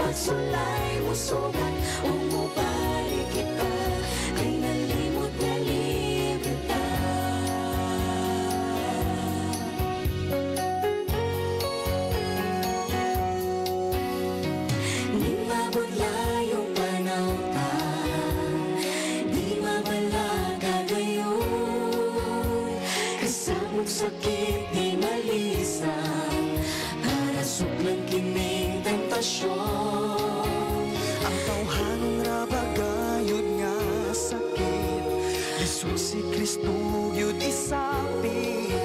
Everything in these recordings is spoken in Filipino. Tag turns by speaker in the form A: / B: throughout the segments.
A: pagsulay mo sugat, umubalik kita, kay nalimot na libertad. Di mabudla yung panauta, di mabalaga gayon, kasabog sakit di malisan, para suklang kining tentasyon.
B: Ang tawhanong rabagayod nga sakit, lisod si Kristo yun isapit.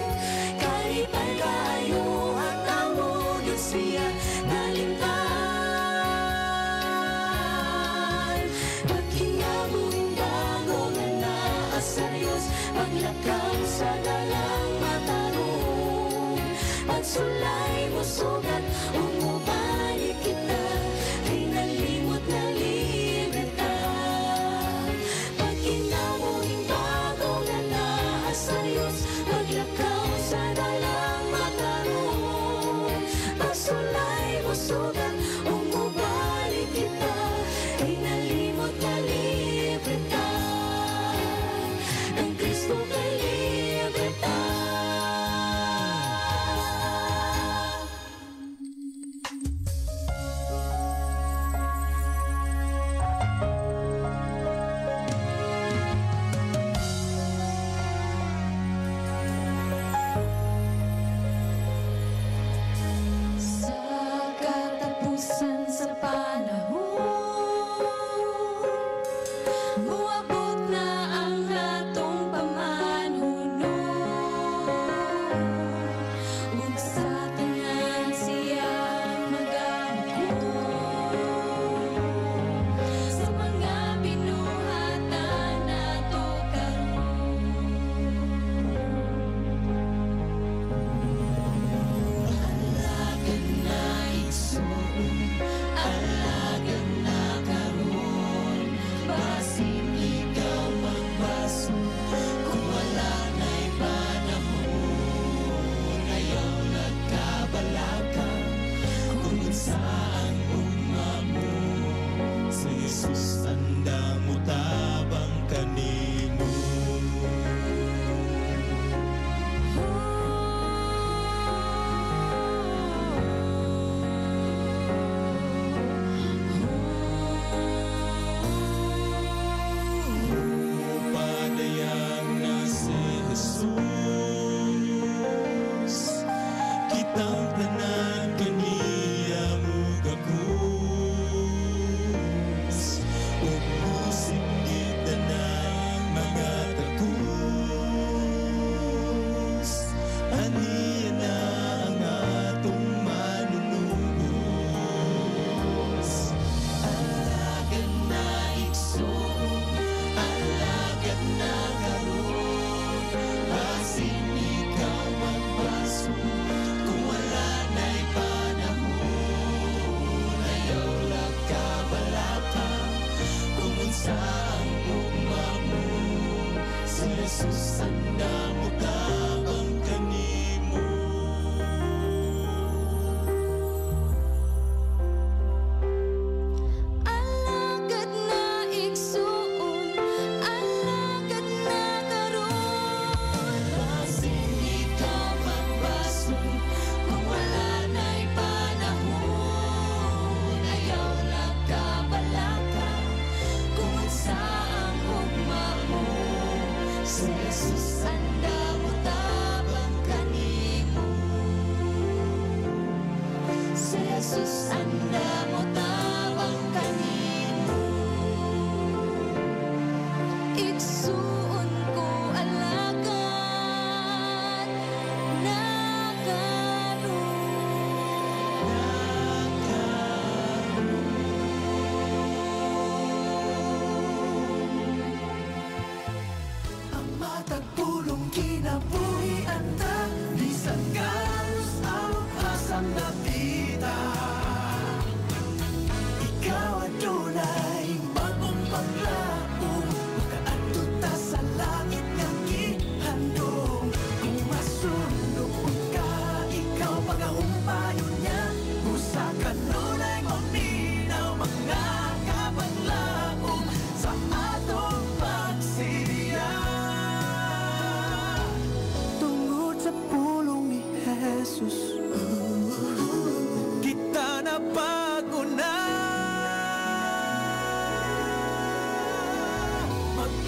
A: Kalipay kayo at tawon yun siya nalimtan. Pagkinabuhin bago na naas sa Diyos, paglakang sa dalang matarong, pagsulay mo sugat, umubalik kita, kay nalimot na libertad. Pagkinabuhin bago na naas sa Diyos, paglakang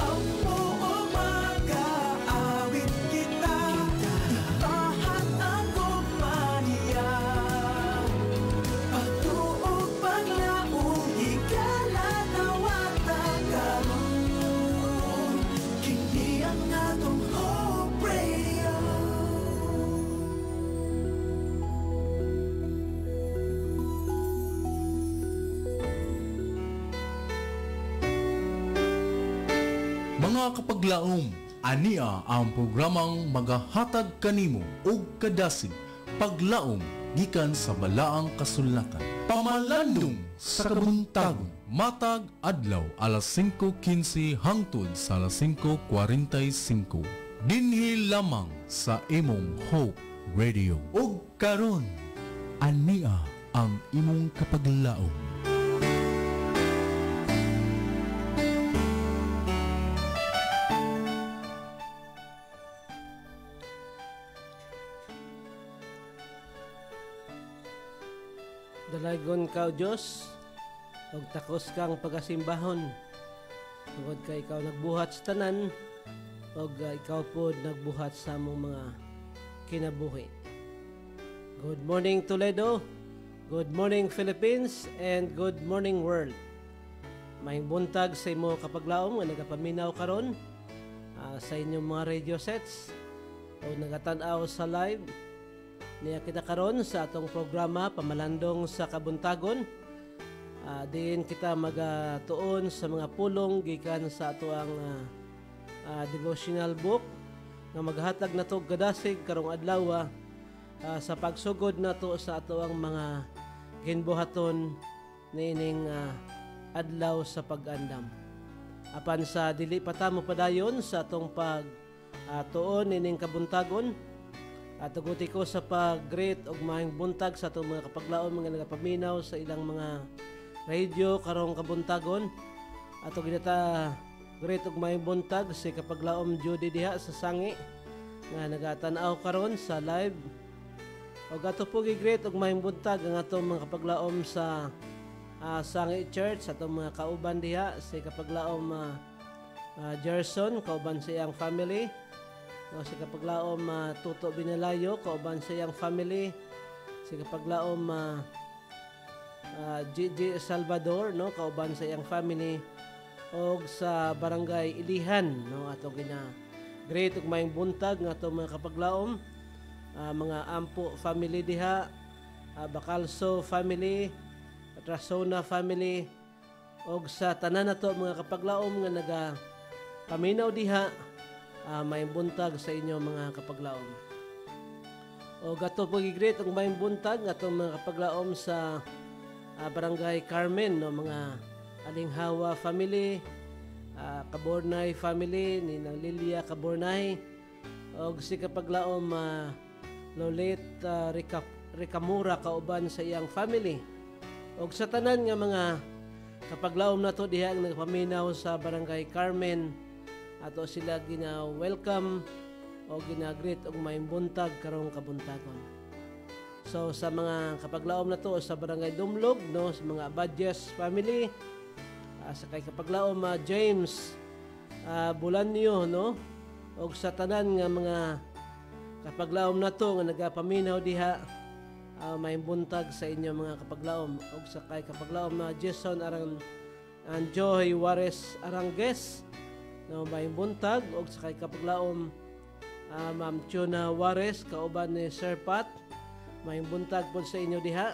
B: Ampo o mag-aawit kita, ipahat ang kumpanya. Pagtuog paglaong higala nawata karon, kini ang atong Hope Radio.
C: Mga kapaglaom, ania ang programang magahatag kanimo og kadasig paglaom gikan sa balaang kasulatan. Pamalandong sa kabuntagon, matag adlaw alas 5:15 hangtod sa alas 5:45. Dinhi lamang sa imong Hope Radio. Ug karon, ania ang imong kapaglaom.
D: Dalagon ka, O Diyos, ug takos kang pagasimbahon. Tungod kay ikaw nagbuhat sa tanan, ug ikaw po nagbuhat sa among mga kinabuhi. Good morning, Toledo. Good morning, Philippines. And good morning, world. Maayong buntag sa imo kapaglaom nga nagapaminaw karon sa inyong mga radio sets o nagatan-aw sa live. Niya kita karon sa atong programa Pamalandong sa Kabuntagon. Diin kita magatuon sa mga pulong gikan sa atoang devotional book nga maghatag nato gadasig karong adlaw sa pagsugod nato sa atoang mga ginbuhaton niining adlaw sa pag-andam. Apan sa dili pa ta mo padayon sa atong tuon niining kabuntagon, at tuguti ko sa pag-greet og maayong buntag sa atong mga kapaglaom mga nagapaminaw sa ilang mga radio karong kabuntagon. Ato ginata greet og maayong buntag si kapaglaom Judy diha sa Sangi nga nagatan-aw karon sa live. Og ato po gi-greet og maayong buntag ang atong mga kapaglaom sa Sangi Church, atong mga kauban diha si kapaglaom Gerson kauban sa iyang family. Si kapaglaom Tuto Binalayo kauban sa iyang family, si kapaglaom Gigi Salvador kauban sa iyang family, og sa barangay Ilihan ato gina great ug maayong buntag nga ato mga kapaglaom mga Ampo family diha, Bacalso family, Trasona family, og sa tanan nato mga kapaglaom nga naga paminaw diha. May buntag sa inyo mga kapaglaom. O gato po gigreet ang may buntag atong mga kapaglaom sa barangay Carmen, mga Alinghawa family, Cabornay family ni nang Lilia Cabornay, o si kapaglaom Lolet Ricamura kauban sa iyang family. O sa tanan nga mga kapaglaom nato diha ang nagpaminaw sa barangay Carmen, ato sila gina-welcome o gina-greet og maayong buntag karong kabuntagon. So sa mga kapaglaom na to sa barangay Dumlog, sa mga Badges family, sa kay kapaglaom James Bulanyo, og sa tanan nga mga kapaglaom na to nga nagapaminaw diha, maayong buntag sa inyo mga kapaglaom. Og sa kay kapaglaom Jason Joy Juarez Arangues, maayong buntag. Og sa kay kapaglaom Ma'am Chuna Juarez kauban ni Sir Pat, maayong buntag po sa inyo diha.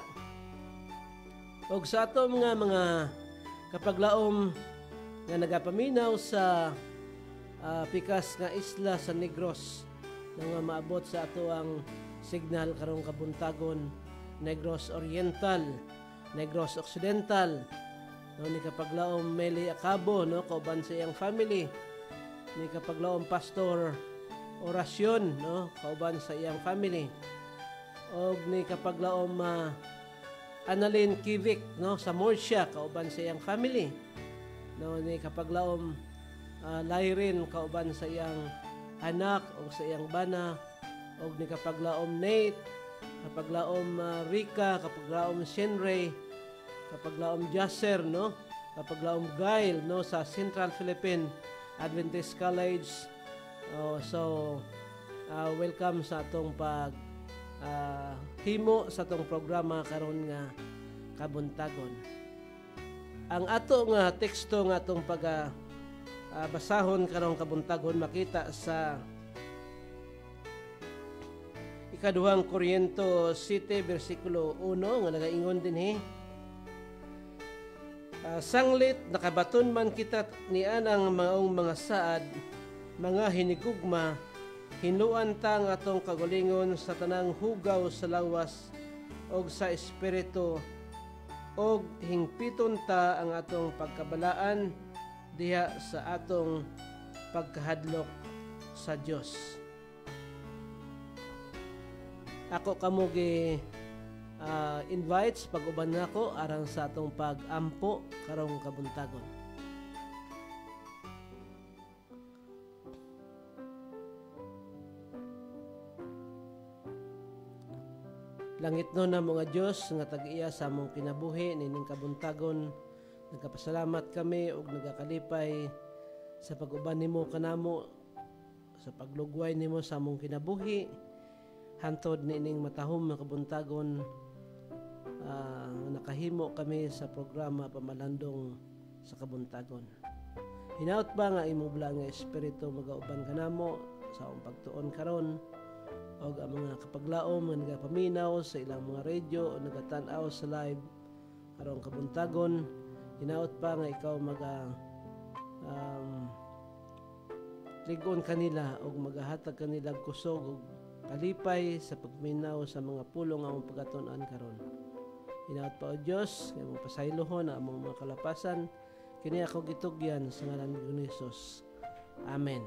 D: Og sa ato mga kapaglaom nga nagapaminaw sa pikas nga isla sa Negros nga maabot sa ato ang signal karong kabuntagon, Negros Oriental, Negros Occidental, ni kapaglaom Meli Acabo kauban sa iyang family, ni kapaglaom Pastor Orasyon kauban sa iyang family, og ni kapaglaom Annalyn Kivik sa Murcia kauban sa iyang family, ni kapaglaom Lyrin kauban sa iyang anak o sa iyang bana, og ni kapaglaom Nate, kapaglaom Rika, kapaglaom Shenray, kapaglaom Jasser, kapaglaom Gail sa Central Philippine Adventist College. Welcome sa atong pag himo sa atong programa karon nga kabuntagon. Ang ato nga teksto nga atong pag basahon karong kabuntagon makita sa ikaduhang Korinto 7 versikulo 1 nga nagaingon dinhi. Sanglit nakabaton man kita nianang maong mga saad, mga hinigugma, hinuan ta nga atong kagulingon sa tanang hugaw sa lawas og sa espiritu, og hingpiton ta ang atong pagkabalaan diha sa atong pagkahadlok sa Dios. Ako kamo gi invites pag-uban nako aron sa atong pag-ampo karong kabuntagon. Langit no na mga Diyos nga tag-iya sa among kinabuhi nining kabuntagon, nagkapasalamat kami ug nagakalipay sa pag-uban nimo kanamo, sa paglugway nimo sa among kinabuhi hantod nining matahom nga kabuntagon. Nakahimo kami sa programa Pamalandong sa Kabuntagon. Hinaut ba nga imo bala nga espiritu magauban kanamo sa among pagtuon karon, og ang mga kapaglaom nga nagapaminaw sa ilang mga radyo o nagatan-aw sa live karong kabuntagon, hinaut pa nga ikaw ligon kanila og magahatag kanila kusog og kalipay sa pagminaw sa mga pulong among pagatunan karon. Hinaut pa o Diyos nga mong pasaylohon ang among mga kalapasan, kini ako gitugyan sa ngalan ni Jesus. Amen.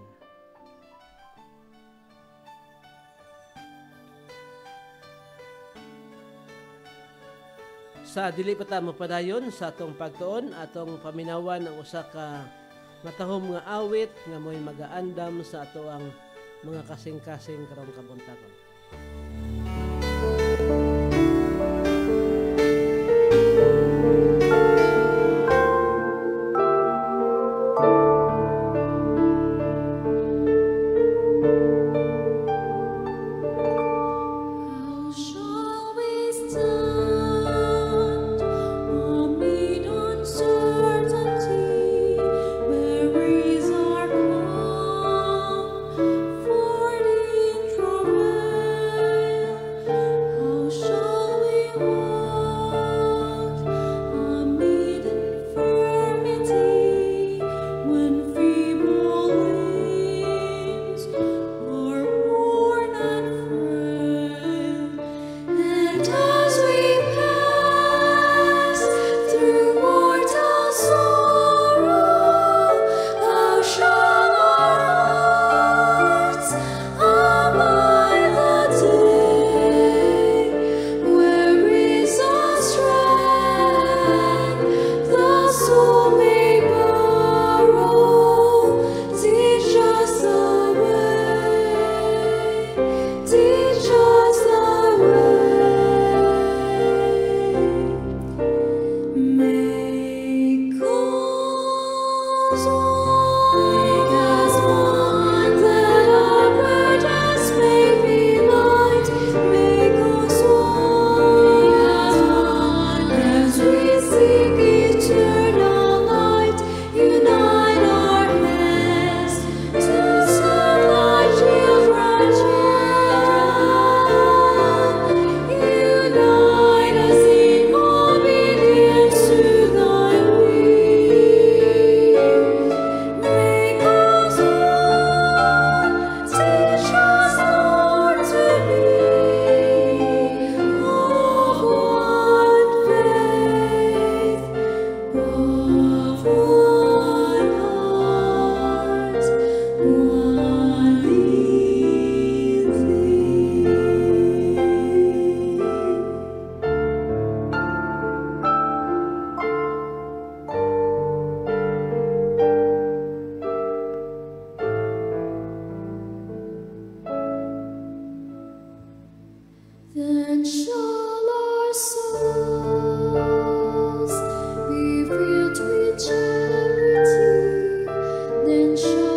D: Sa dili pa ta mapadayon sa atong pagtuon, atong paminawan ang usa ka matahom nga awit nga mo'y magaandam sa ato ang mga kasing-kasing karong kabuntagon.
E: Then shall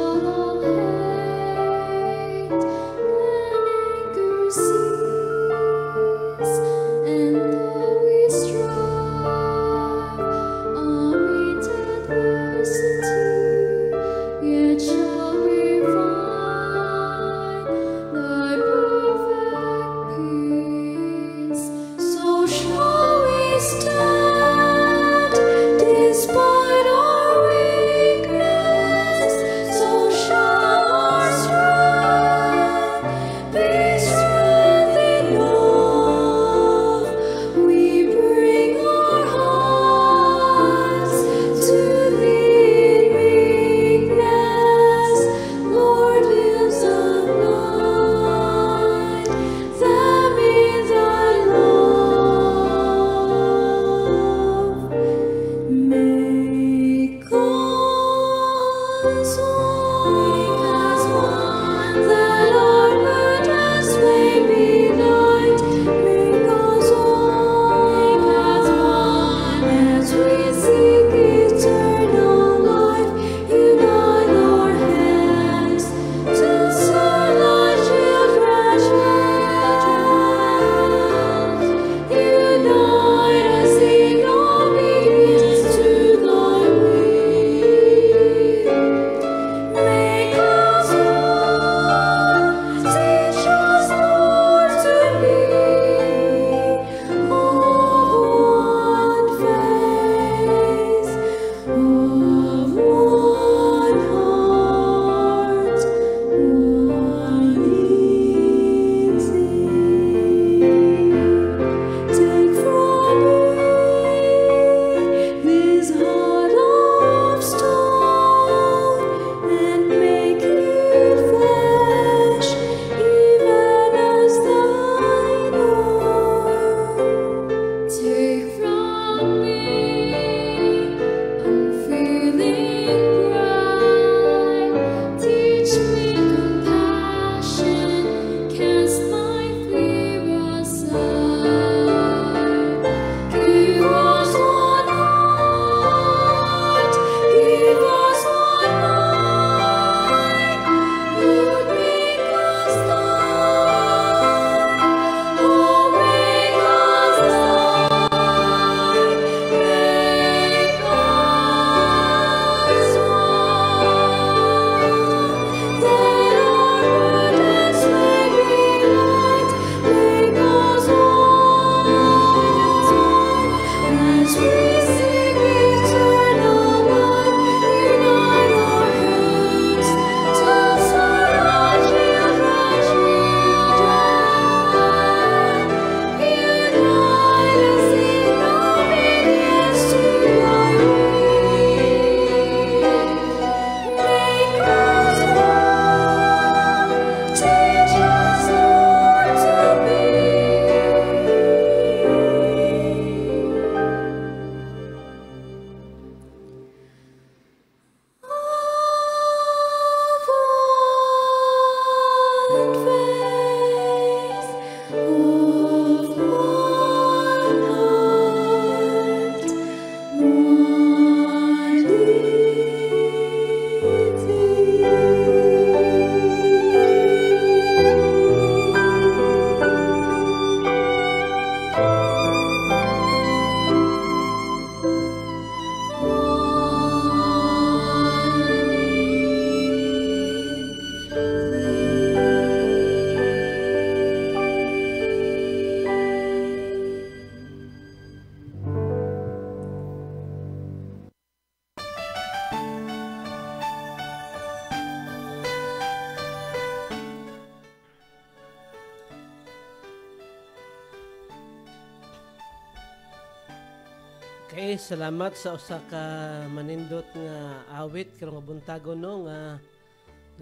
D: Okay, salamat sa usa ka manindot nga awit karong nga buntagon no nga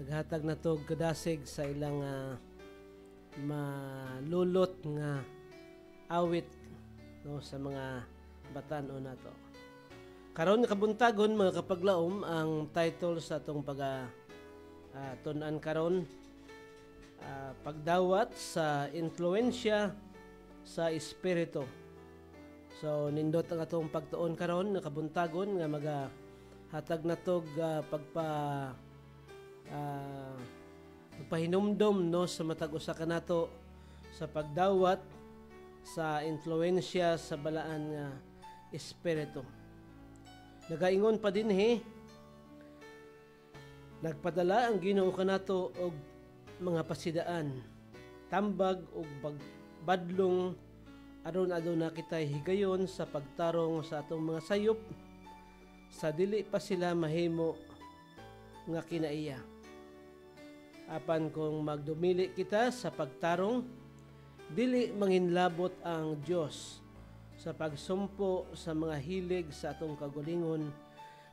D: naghatag na to kadasig sa ilang malulot nga awit no sa mga batan-o nato. Karon nga kabuntagon mga kapaglaom ang title sa atong tun-an karon pagdawat sa influensya sa espiritu. So nindot ang atong pagtuon karon nga kabuntagon nga magahatag natog pagpahinumdom no sa matag usa ka nato sa pagdawat sa influensya sa balaan nga espiritu. Nagaingon pa dinhi nagpadala ang Ginoo kanato og mga pasidaan, tambag ug badlong aron aduna kitay higayon sa pagtarong sa atong mga sayop sa dili pa sila mahimo nga kinaiya. Apan kung magdumili kita sa pagtarong, dili manginlabot ang Dios sa pagsumpo sa mga hilig sa atong kagulingon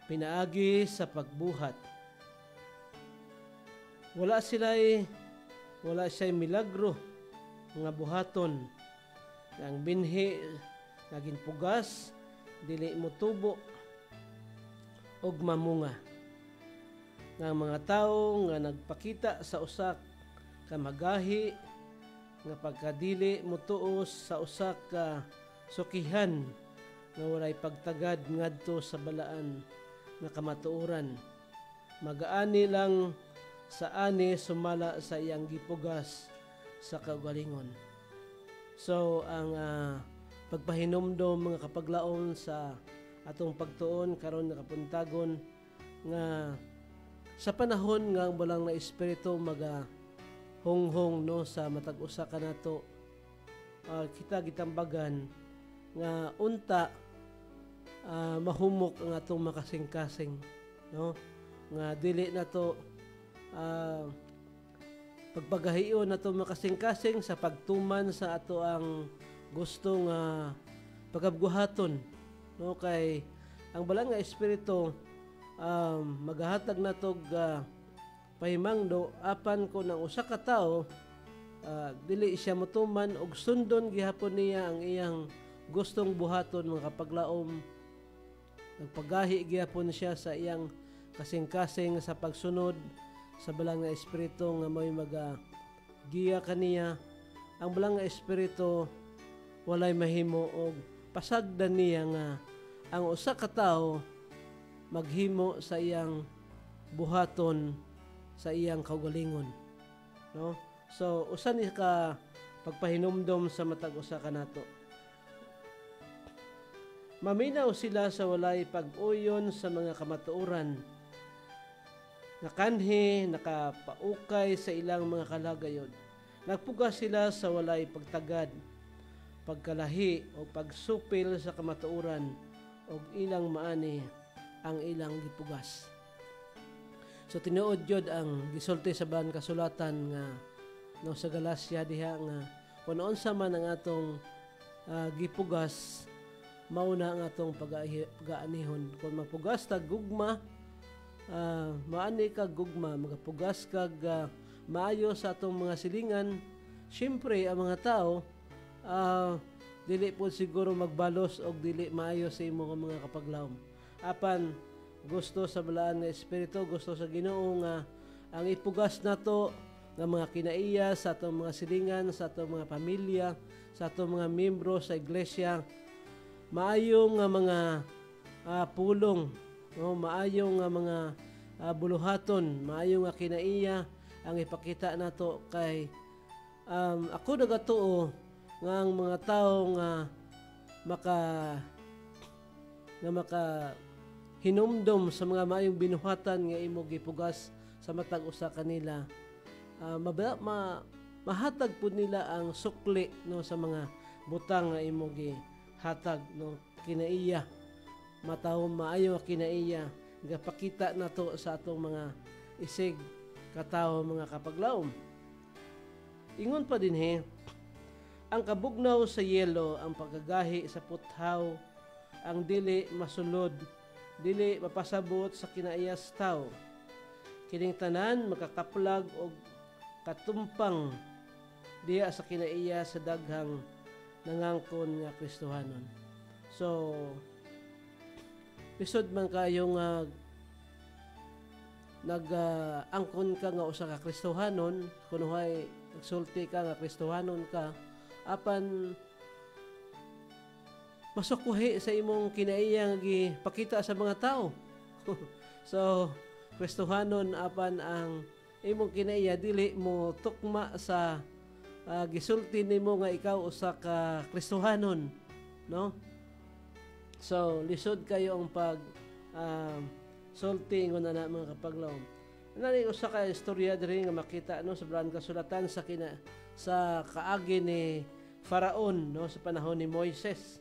D: pinaagi sa pagbuhat. Wala siya'y milagro nga buhaton. Ang binhi naging pugas, dili motubo og mamunga. Nga mga tao nga nagpakita sa usak ka magahi nga pagkadili motuos sa usak ka sukihan nga walay pagtagad ngadto sa balaan nga kamatuoran. Magaani lang sa ani sumala sa iyang gipugas sa kagalingon. So ang pagpahinumdom mga kapaglaon sa atong pagtuon karon nga kapuntagon nga sa panahon nga ang balang na espiritu honghong no sa matag usa ka nato kita gitambagan nga unta mahumok ang atong makasing-kasing no nga dili nato pagpagahiyon nato makasing-kasing sa pagtuman sa ato ang gusto nga pagabguhaton no kay ang balang nga espiritu magahatag natog pahimangdo apan kung ang usa ka tawo dili siya motuman og sundon gihapon niya ang iyang gustong buhaton mga kapaglaom nagpagahi gihapon siya sa iyang kasing-kasing sa pagsunod sa balang nga espiritu nga may giya kaniya. Ang balang nga espiritu walay mahimo og pasagdan niya nga ang usa ka tawo maghimo sa iyang buhaton sa iyang kaugalingon no. So usa ni ka pagpahinumdom sa matag usa ka nato. Maminaw sila sa walay pag-uyon sa mga kamatuoran. Nakanhi, nakapaukay sa ilang mga kalagayon. Nagpugas sila sa walay pagtagad, pagkalahi o pagsupil sa kamatuoran o ilang maani ang ilang gipugas. So tinuod yun ang gisulti sa balang kasulatan nga no sa Galacia diha nga kung unsa man ang atong gipugas mauna ang atong pag-aanihon. Kung mapugas tag gugma maani kag gugma magapugas kag maayo sa atong mga silingan, syempre ang mga tao dili po siguro magbalos og dili maayo sa imong mga kapaglaom. Apan gusto sa balaan nga espiritu, gusto sa Ginoo nga ang ipugas nato nga mga kinaiya sa atong mga silingan, sa atong mga pamilya, sa atong mga miyembro sa iglesia, maayo nga mga pulong, no, maayo nga mga buluhaton, maayo nga kinaiya ang ipakita nato kay ako nagatuo nga ang mga tawo nga maka hinumdom sa mga maayong binuhatan nga imo gipugas sa matag usa kanila mahatag pud nila ang sukli no sa mga butang nga imo gihatag no kinaiya mataw maayo kinaiya gapakita nato sa atong mga isig katawo mga kapaglaom. Ingon pa dinhi ang kabugnaw sa yelo ang pagkagahi sa puthaw ang dili masulod, dili mapasabot sa kinaiyas tao. Kining tanan makakaplag og katumpang diya sa kinaiya sa daghang nangangkon nga Kristohanon. So lisod man kayo nga nag-angkon ka nga usa ka Kristohanon, kunuhay nagsulti ka nga Kristohanon ka, apan masukuhi sa imong kinaiya nga gipakita sa mga tao. So Kristohanon apan ang imong kinaiya dili mo tukma sa gisulti nimo nga ikaw usa ka Kristohanon, no? So lisod kayo ang pag sulti ngon ana mga kapaglaom. Nani usa ka istorya diri nga makita no sa Balaang Kasulatan sa kaagi ni Faraon no sa panahon ni Moises.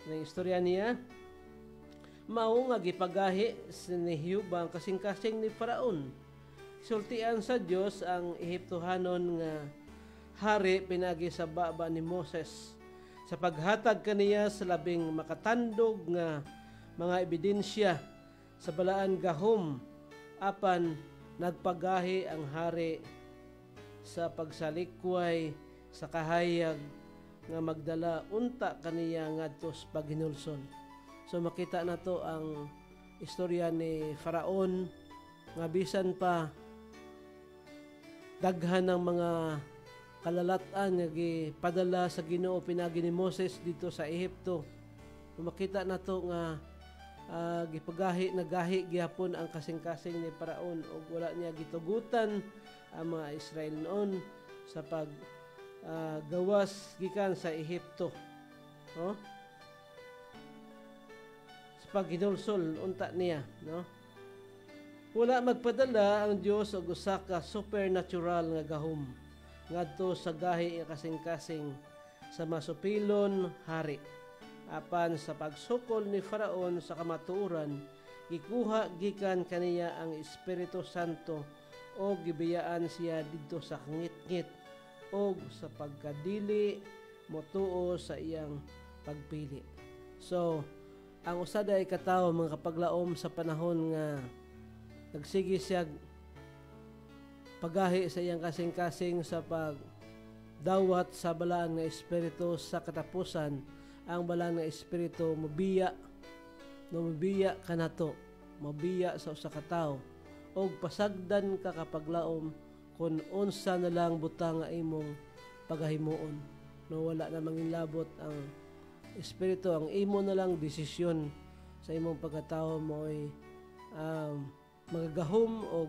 D: Ang istorya niya mao nga gipagahi ni Hiuba ang kasing-kasing ni Faraon. Sultian sa Dios ang Ehiptohanon nga hari pinagi sa baba ni Moses sa paghatag kaniya sa labing makatandog nga mga ebidensya sa balaan gahom apan nagpagahi ang hari sa pagsalikway sa kahayag nga magdala unta kaniya ngadto sa paghinulsol. So makita nato ang istorya ni Faraon nga bisan pa daghan ng mga kalalatan nga gipadala sa Ginoo pinagi ni Moses dito sa Ehipto. Makita nato nga nagahi gihapon ang kasing-kasing ni Faraon ug wala niya gitugutan ang mga Israel noon sa gawas gikan sa Ehipto. No? Sa paghinulsol unta niya, no? Wala magpadala ang Dios og usa ka supernatural nga gahom ngadto sa gahi nga kasing-kasing sa masupilon hari. Apan sa pagsukol ni Faraon sa kamatuoran, gikuha gikan kaniya ang Espiritu Santo o gibiyaan siya didto sa ngit-ngit o sa pagkadili motuo sa iyang pagpili. So, ang usada ay katawo mga kapaglaom sa panahon nga nagsigi siya pagahi sa iyang kasing-kasing sa pagdawat sa balaan nga espiritu sa katapusan, ang balaan nga espiritu mabiya kanato, mabiya sa usa ka tawo og pasagdan ka kapaglaom kung unsa na lang butang nga imong pagahimuon. No, wala na manginlabot ang espiritu, ang imo na lang desisyon sa imong pagkatao mo ay magagahom o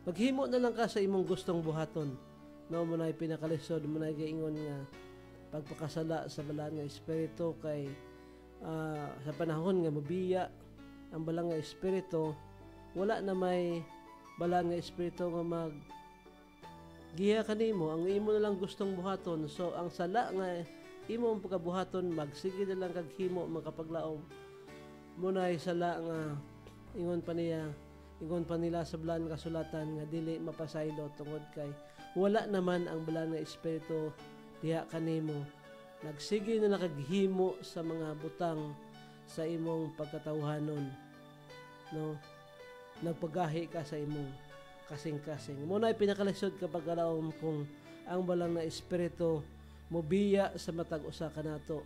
D: maghimo na lang ka sa imong gustong buhaton. No, mo na pinakalisod mo na giingon nga pagpakasala sa balaan nga espiritu kay sa panahon nga mabiya ang balang nga espiritu, wala na may balaan nga espiritu nga mag giya kanimo, ang imo na lang gustong buhaton. So ang sala nga imo ang pagkabuhaton, magsige na lang kag himo makapaglaom mo na sala nga ingon pa nila sa Balaang Kasulatan nga dili mapasaylo tungod kay wala naman ang balaan nga espiritu diha kanimo. Nagsige na nakaghimo sa mga butang sa imong pagkatawhanon, no? Nagpagahi ka sa imong kasing-kasing. Muna ay pinakalisod kapag alaom kung ang balang na espiritu mobiya sa matag usa kanato,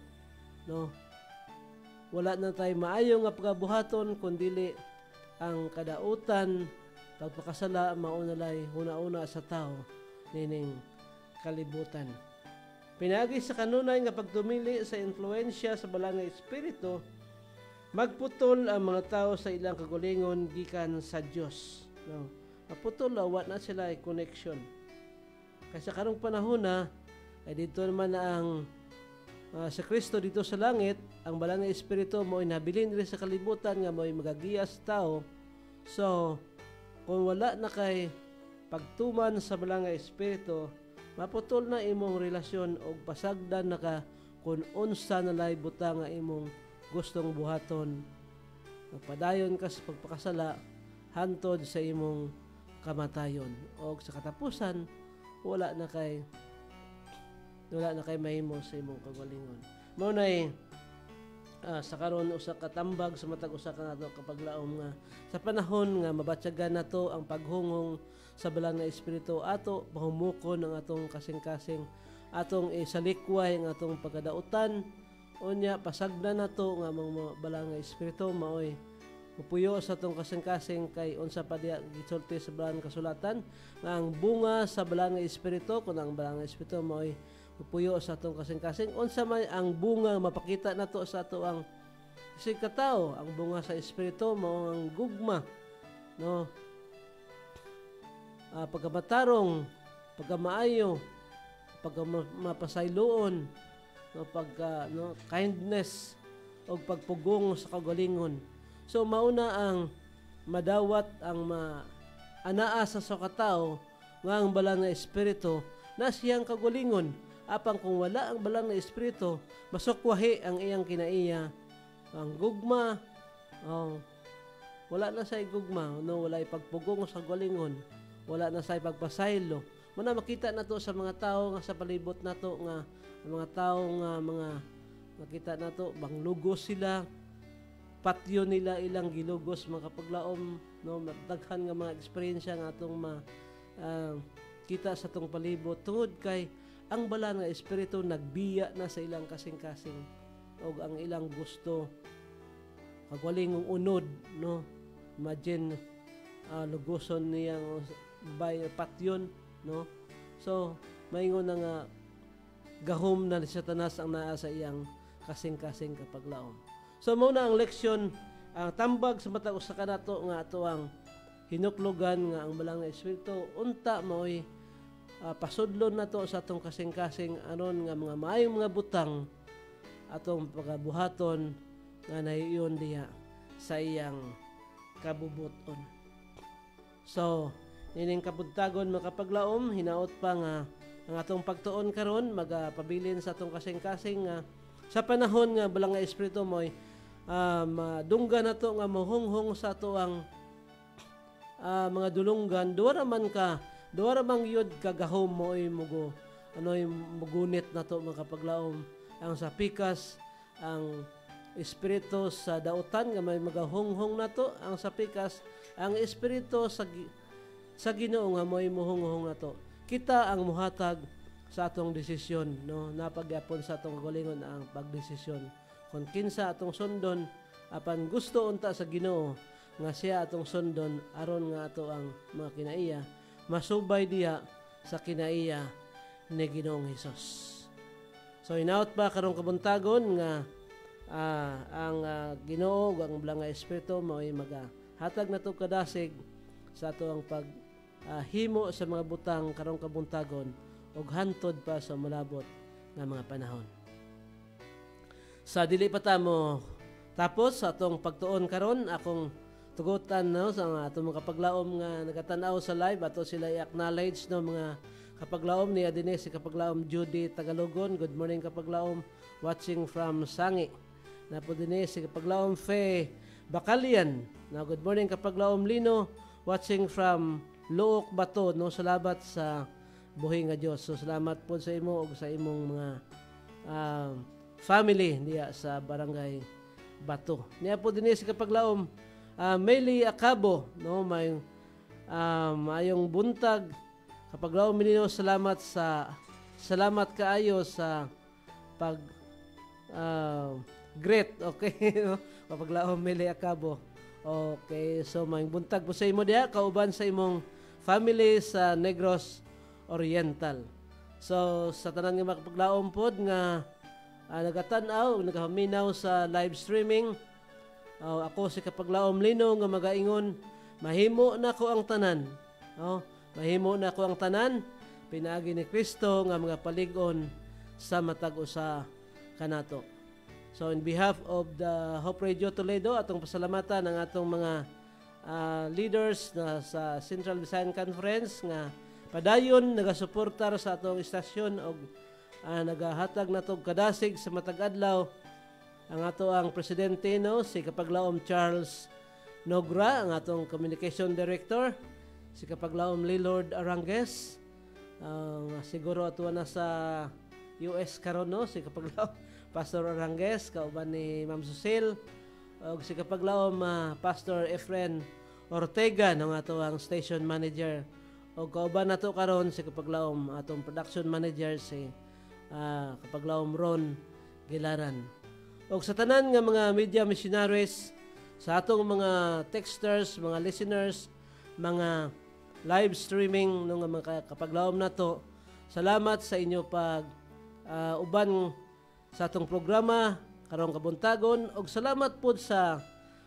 D: no? Wala na tayo maayo nga pagabuhaton kundili ang kadautan pagpakasala maunalay huna-una sa tao nining kalibutan. Pinagi sa kanunay nga pagtumili sa influensya sa balang nga espiritu, magputol ang mga tao sa ilang kagulingon gikan sa Dios, no? Maputol wa na sila ay connection. Kasi karong panahon na ay dito naman na ang sa Kristo dito sa langit, ang balang nga espiritu mo inabilin rin sa kalibutan nga mo magagiyas tao. So kung wala na kay pagtuman sa balang nga espiritu, maputol na imong relasyon o pasagdan na ka kung unsa na lay butang nga imong gustong buhaton. Nagpadayon ka sa pagpakasala hantod sa imong kamatayon o sa katapusan wala na kay mahimo sa imong kagalingon. Mao nay sa karon usa ka tambag sa matag usa ka nato kapaglaom nga sa panahon nga mabatyagan nato ang paghungong sa balang nga espiritu ato mahumukon ang atong kasing-kasing atong isalikway ang atong pagkadautan unya pasagdan nato nga mga balang nga espiritu maoy mupuyo sa atong kasing-kasing kay unsa pa diya gisulti sa balang kasulatan nga ang bunga sa balang nga espiritu kun ang balang nga espiritu maoy puyo sa atong kasing-kasing unsa may ang bunga mapakita nato sa ato ang katao ang bunga sa espiritu mao ang gugma no pagkamatarong pagkamaayo pagkamapasayloon no kindness o pagpugong sa kagalingon so mauna ang madawat ang anaa sa katao nga ang balang nga espiritu na siyang kagalingon apang kung wala ang balang na espiritu masukwahi ang iyang kinaiya ang gugma wala na sa gugma no wala ipagpugong sa galingon wala na sa ipagpasaylo muna makita nato sa mga tao nga sa palibot nato nga mga tao nga mga makita nato bang lugos sila patyo nila ilang gilugos mga kapaglaom no daghan nga mga eksperyensya nga atong kita sa tong palibot tungod kay ang balang nga espiritu nagbiya na sa ilang kasing-kasing o ang ilang gusto kagwalingong unod no imagine lugoson niyang by patyon no so maingon na nga gahom na si Satanas ang naa sa iyang kasing-kasing kapaglaom so mao na ang leksyon ang tambag sa matag usa kanato nga ato ang hinuklogan nga ang balang nga espiritu unta maoy pasudlon nato sa atong kasing-kasing aron nga mga maayong mga butang atong pagabuhaton nga nahiyon diha sa iyang kabubuton. So, nining kabuntagon makapaglaom hinaot pa nga ang atong pagtuon karon magapabilin sa atong kasing-kasing nga sa panahon nga balang nga espiritu moy madungga nato nga mohonghong sa ato ang mga dulunggan duwa mang yun kagahom mo ay mugo mugunit na to mga kapaglaom ang sa pikas ang espiritu sa dautan nga may magahonghong na to ang sa pikas ang espiritu sa Ginoo nga may muhonghong na to kita ang muhatag sa atong desisyon no napagyapon sa atong galingon ang pagdesisyon kung kinsa atong sundon apan gusto unta sa Ginoo nga siya atong sundon aron nga ato ang mga kinaiya masubay diya sa kinaiya ni Ginoong Hesus. So inaot pa karong kabuntagon nga ang Ginoo ang balang nga espiritu mao'y magahatag nato kadasig sa ato ang paghimo sa mga butang karong kabuntagon ug hantod pa sa malabot nga mga panahon. Sa dili pa ta mo tapos sa atong pagtuon karon akong tugutan no sa atong mga kapaglaom nga nagatan-aw sa live ato sila i-acknowledge no mga kapaglaom ni Adine si kapaglaom Judy Tagalogon. Good morning kapaglaom watching from Sangi. Napo dinhi si kapaglaom Fe Bakalian. Now good morning kapaglaom Lino watching from Luok Bato no salamat sa buhi nga Dios. So salamat po sa imo ug sa imong mga family diya sa barangay Bato. Niya po dinhi si kapaglaom Meli Acabo no may mayong buntag kapaglaom minino salamat kaayo sa pag great okay no kapaglaom Meli Acabo okay so may buntag po sa imo diha kauban sa imong family sa Negros Oriental so sa tanan nga makapaglaom pod nga nagatan-aw nagaminaw sa live streaming ako si kapaglaom Lino nga magaingon mahimo na ko ang tanan mahimo na ko ang tanan pinaagi ni Kristo nga mga palig-on sa matag usa kanato. So in behalf of the Hope Radio Toledo atong pasalamatan ang atong mga leaders na sa Central Visayan Conference nga padayon nagasuportar sa atong istasyon og nagahatag natog kadasig sa matag adlaw ang ato ang presidente no si kapaglaom Charles Nogra ang atong communication director si kapaglaom Lilord Arangues siguro ato na sa US karon no si kapaglaom Pastor Arangues, kauban ni Ma'am Susil, o si kapaglaom Pastor Efren Ortega ng ato ang station manager, o kauban nato karon si kapaglaom atong production manager si kapaglaom Ron Gilaran. O sa tanan nga mga media missionaries, sa atong mga texters, mga listeners, mga live streaming ng mga kapaglaom nato, salamat sa inyo pag uban sa atong programa karong kabuntagon, og salamat po sa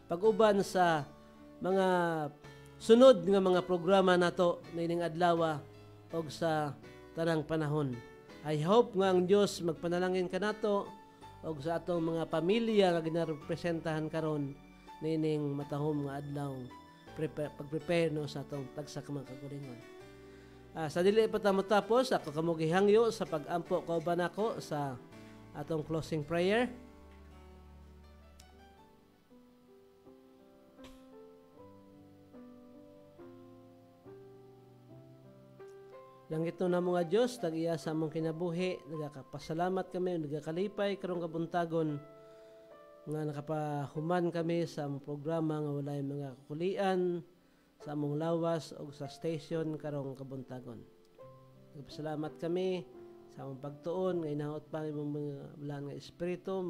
D: pag-uban sa mga sunod nga mga programa nato nining adlaw og sa tanang panahon. I hope nga ang Dios magpanalangin kanato og sa atong mga pamilya nga ginarepresentahan karon nining matahom nga adlaw, pag-prepare no sa atong tagsa ka mga kagulingon. Sa dili pa ta matapos, ako kamo gihangyo sa pag-ampo kauban ako sa atong closing prayer. Langit na mga Diyos, tag-iya sa among kinabuhi, nagakapasalamat kami, nagakalipay karong kabuntagon nga nakapahuman kami sa among programa nga walay mga kakulian sa among lawas o sa station karong kabuntagon. Nagpasalamat kami sa among pagtuon, nga inaot pa imong mga bulan nga espiritu,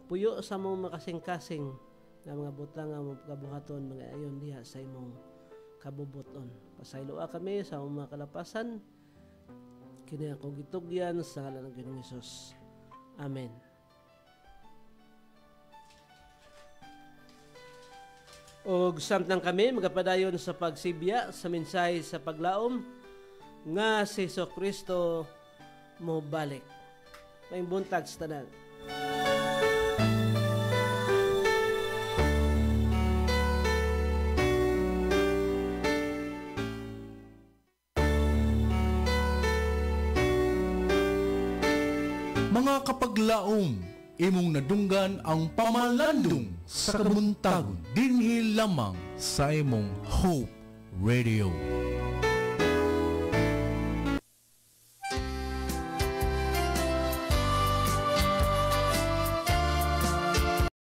D: puyo sa among makasing-kasing nga mga butang nga among kabuhaton, mga ayon diha sa imong kabubuton. Pasayloa kami sa among mga kalapasan, kini ako gitugyan sa ngalan ng Ginoong Hesus. Amen. Og samtang kami magapadayon sa pagsibya sa mensahe sa paglaom nga si Jesucristo mo balik. May buntag sa tanan.
C: Mga kapaglaom, imong nadunggan ang pamalandong sa kabuntagon dinhi lamang sa imong Hope Radio.